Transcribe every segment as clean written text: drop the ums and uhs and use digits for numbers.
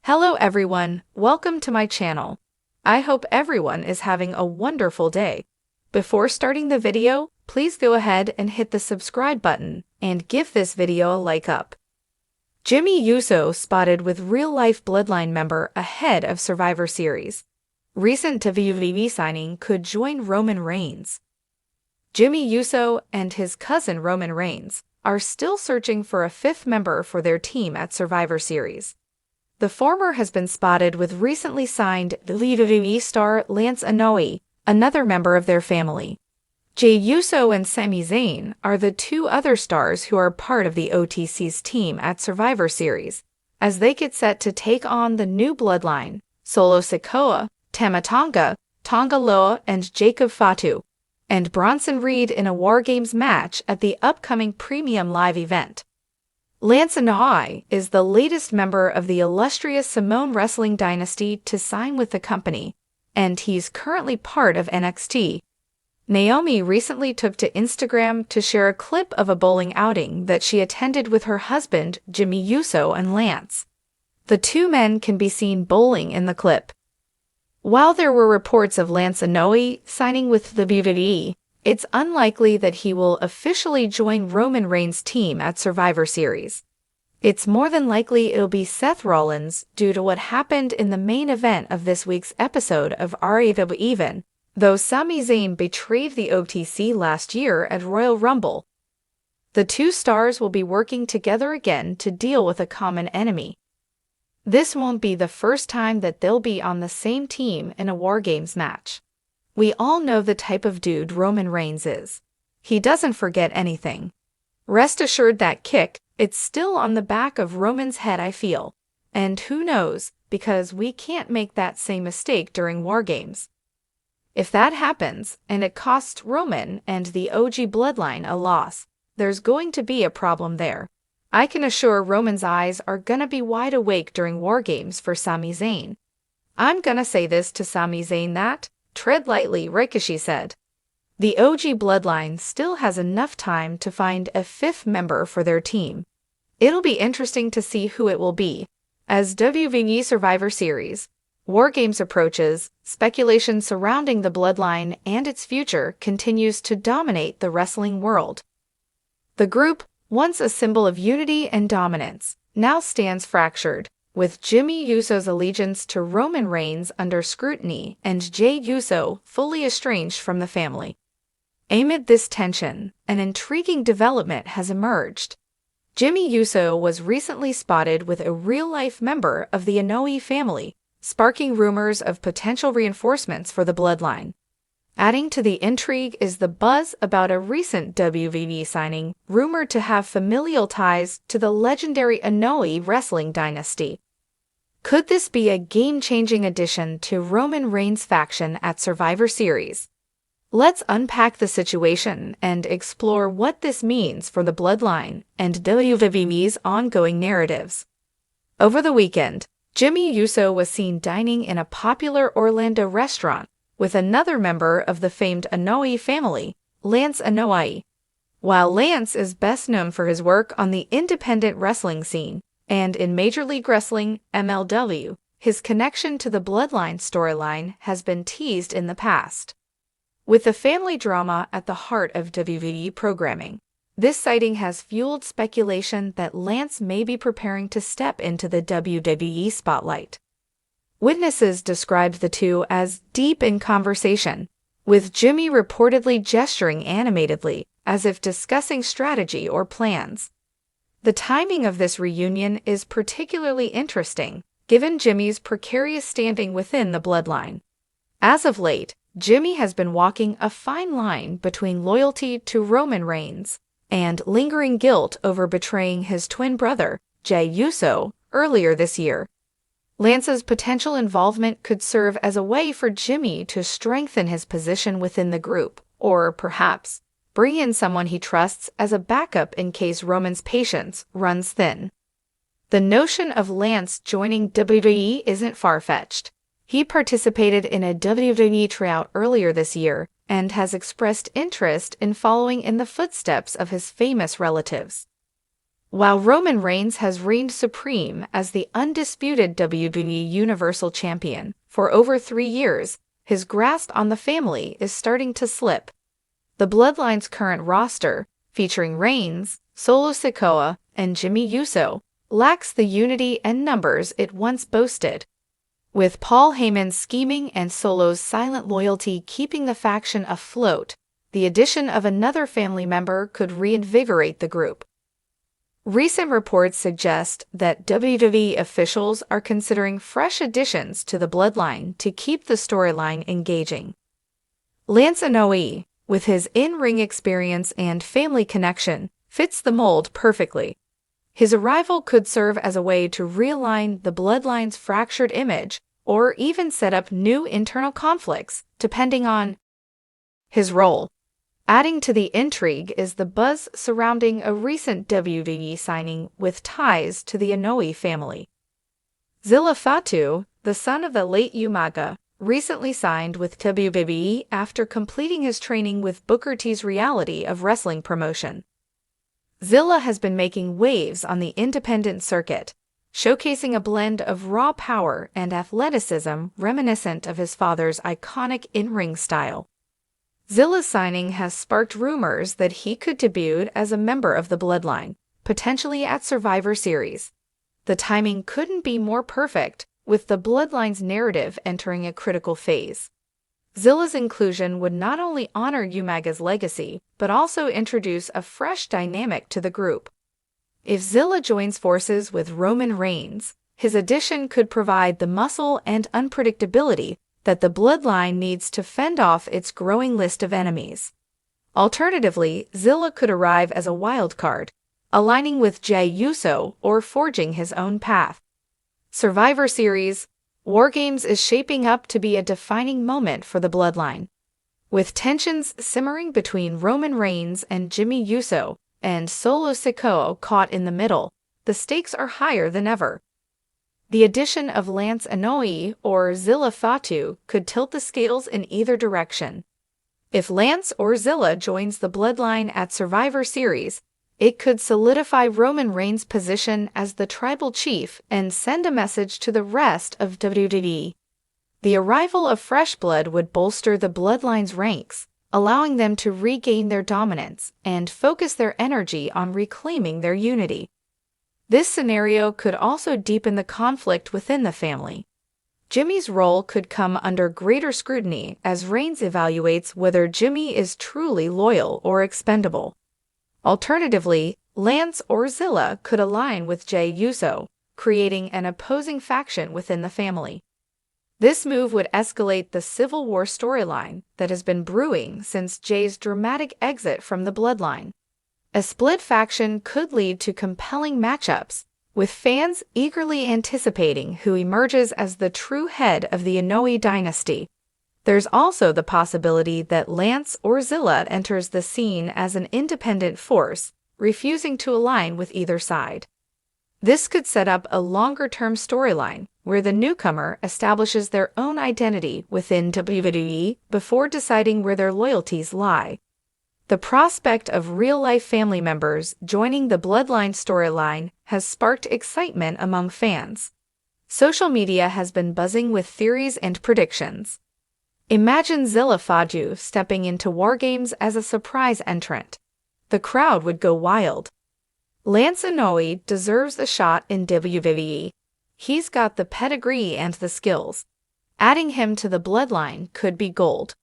Hello everyone, welcome to my channel. I hope everyone is having a wonderful day. Before starting the video, please go ahead and hit the subscribe button and give this video a like up. Jimmy Uso spotted with real-life Bloodline member ahead of Survivor Series. Recent WWE signing could join Roman Reigns. Jimmy Uso and his cousin Roman Reigns are still searching for a fifth member for their team at Survivor Series. The former has been spotted with recently signed WWE star Lance Anoa'i, another member of their family. Jey Uso and Sami Zayn are the two other stars who are part of the OTC's team at Survivor Series, as they get set to take on the new Bloodline, Solo Sikoa, Tama Tonga, Tonga Loa, and Jacob Fatu, and Bronson Reed in a War Games match at the upcoming Premium Live event. Lance Anoa'i is the latest member of the illustrious Samoan wrestling dynasty to sign with the company, and he's currently part of NXT. Naomi recently took to Instagram to share a clip of a bowling outing that she attended with her husband, Jimmy Uso, and Lance. The two men can be seen bowling in the clip. While there were reports of Lance Anoa'i signing with the WWE, it's unlikely that he will officially join Roman Reigns' team at Survivor Series. It's more than likely it'll be Seth Rollins due to what happened in the main event of this week's episode of WWE, though Sami Zayn betrayed the OTC last year at Royal Rumble. The two stars will be working together again to deal with a common enemy. This won't be the first time that they'll be on the same team in a War Games match. We all know the type of dude Roman Reigns is. He doesn't forget anything. Rest assured that kick, it's still on the back of Roman's head, I feel. And who knows, because we can't make that same mistake during War Games. If that happens, and it costs Roman and the OG Bloodline a loss, there's going to be a problem there. I can assure Roman's eyes are gonna be wide awake during War Games for Sami Zayn. I'm gonna say this to Sami Zayn that, tread lightly, Ricochet said. The OG Bloodline still has enough time to find a fifth member for their team. It'll be interesting to see who it will be. As WWE Survivor Series, War Games approaches, speculation surrounding the Bloodline and its future continues to dominate the wrestling world. The group, once a symbol of unity and dominance, now stands fractured, with Jimmy Uso's allegiance to Roman Reigns under scrutiny and Jey Uso fully estranged from the family. Amid this tension, an intriguing development has emerged. Jimmy Uso was recently spotted with a real-life member of the Anoa'i family, sparking rumors of potential reinforcements for the Bloodline. Adding to the intrigue is the buzz about a recent WWE signing rumored to have familial ties to the legendary Anoa'i wrestling dynasty. Could this be a game-changing addition to Roman Reigns' faction at Survivor Series? Let's unpack the situation and explore what this means for the Bloodline and WWE's ongoing narratives. Over the weekend, Jimmy Uso was seen dining in a popular Orlando restaurant with another member of the famed Anoa'i family, Lance Anoa'i. While Lance is best known for his work on the independent wrestling scene and in Major League Wrestling (MLW), his connection to the Bloodline storyline has been teased in the past. With the family drama at the heart of WWE programming, this sighting has fueled speculation that Lance may be preparing to step into the WWE spotlight. Witnesses described the two as deep in conversation, with Jimmy reportedly gesturing animatedly as if discussing strategy or plans. The timing of this reunion is particularly interesting, given Jimmy's precarious standing within the Bloodline. As of late, Jimmy has been walking a fine line between loyalty to Roman Reigns and lingering guilt over betraying his twin brother, Jey Uso, earlier this year. Lance's potential involvement could serve as a way for Jimmy to strengthen his position within the group, or perhaps bring in someone he trusts as a backup in case Roman's patience runs thin. The notion of Lance joining WWE isn't far-fetched. He participated in a WWE tryout earlier this year and has expressed interest in following in the footsteps of his famous relatives. While Roman Reigns has reigned supreme as the undisputed WWE Universal Champion for over 3 years, his grasp on the family is starting to slip. The Bloodline's current roster, featuring Reigns, Solo Sikoa, and Jimmy Uso, lacks the unity and numbers it once boasted. With Paul Heyman's scheming and Solo's silent loyalty keeping the faction afloat, the addition of another family member could reinvigorate the group. Recent reports suggest that WWE officials are considering fresh additions to the Bloodline to keep the storyline engaging. Lance Anoa'i, with his in-ring experience and family connection, fits the mold perfectly. His arrival could serve as a way to realign the Bloodline's fractured image or even set up new internal conflicts, depending on his role. Adding to the intrigue is the buzz surrounding a recent WWE signing with ties to the Anoa'i family. Zilla Fatu, the son of the late Umaga, recently signed with WWE after completing his training with Booker T's Reality of Wrestling promotion. Zilla has been making waves on the independent circuit, showcasing a blend of raw power and athleticism reminiscent of his father's iconic in-ring style. Zilla's signing has sparked rumors that he could debut as a member of the Bloodline, potentially at Survivor Series. The timing couldn't be more perfect, with the Bloodline's narrative entering a critical phase. Zilla's inclusion would not only honor Umaga's legacy, but also introduce a fresh dynamic to the group. If Zilla joins forces with Roman Reigns, his addition could provide the muscle and unpredictability that the Bloodline needs to fend off its growing list of enemies. Alternatively, Zilla could arrive as a wild card, aligning with Jey Uso or forging his own path. Survivor Series War Games is shaping up to be a defining moment for the Bloodline. With tensions simmering between Roman Reigns and Jimmy Uso and Solo Sikoa caught in the middle, the stakes are higher than ever. The addition of Lance Anoa'i or Zilla Fatu could tilt the scales in either direction. If Lance or Zilla joins the Bloodline at Survivor Series, it could solidify Roman Reigns' position as the tribal chief and send a message to the rest of WWE. The arrival of fresh blood would bolster the Bloodline's ranks, allowing them to regain their dominance and focus their energy on reclaiming their unity. This scenario could also deepen the conflict within the family. Jimmy's role could come under greater scrutiny as Reigns evaluates whether Jimmy is truly loyal or expendable. Alternatively, Lance or Zilla could align with Jey Uso, creating an opposing faction within the family. This move would escalate the Civil War storyline that has been brewing since Jey's dramatic exit from the Bloodline. A split faction could lead to compelling matchups, with fans eagerly anticipating who emerges as the true head of the Anoa'i dynasty. There's also the possibility that Lance or Zilla enters the scene as an independent force, refusing to align with either side. This could set up a longer-term storyline where the newcomer establishes their own identity within WWE before deciding where their loyalties lie. The prospect of real-life family members joining the Bloodline storyline has sparked excitement among fans. Social media has been buzzing with theories and predictions. Imagine Zilla Fatu stepping into War Games as a surprise entrant. The crowd would go wild. Lance Anoa'i deserves a shot in WWE. He's got the pedigree and the skills. Adding him to the Bloodline could be gold.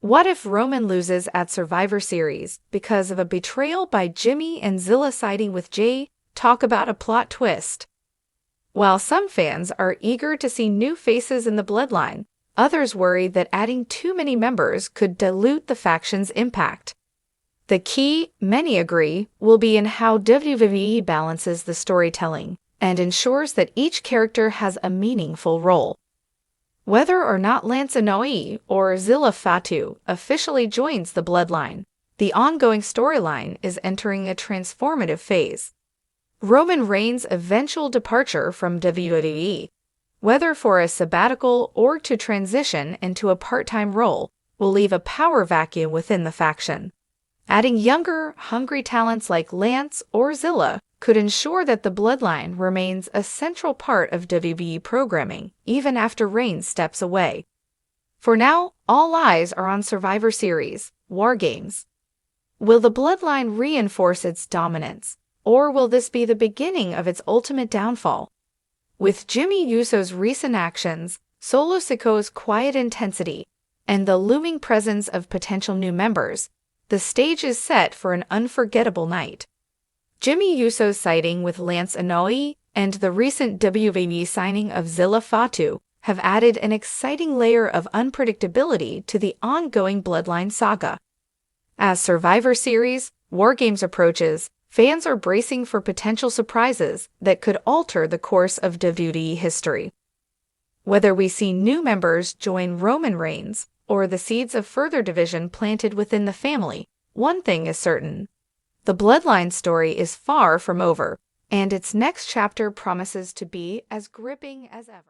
What if Roman loses at Survivor Series because of a betrayal by Jimmy and Zilla siding with Jey? Talk about a plot twist. While some fans are eager to see new faces in the Bloodline, others worry that adding too many members could dilute the faction's impact. The key, many agree, will be in how WWE balances the storytelling and ensures that each character has a meaningful role. Whether or not Lance Anoa'i or Zilla Fatu officially joins the Bloodline, the ongoing storyline is entering a transformative phase. Roman Reigns' eventual departure from WWE, whether for a sabbatical or to transition into a part-time role, will leave a power vacuum within the faction. Adding younger, hungry talents like Lance or Zilla could ensure that the Bloodline remains a central part of WWE programming even after Reigns steps away. For now, all eyes are on Survivor Series, War Games. Will the Bloodline reinforce its dominance, or will this be the beginning of its ultimate downfall? With Jimmy Uso's recent actions, Solo Sikoa's quiet intensity, and the looming presence of potential new members, the stage is set for an unforgettable night. Jimmy Uso's sighting with Lance Anoa'i and the recent WWE signing of Zilla Fatu have added an exciting layer of unpredictability to the ongoing Bloodline saga. As Survivor Series, War Games approaches, fans are bracing for potential surprises that could alter the course of WWE history. Whether we see new members join Roman Reigns or the seeds of further division planted within the family, one thing is certain. The Bloodline story is far from over, and its next chapter promises to be as gripping as ever.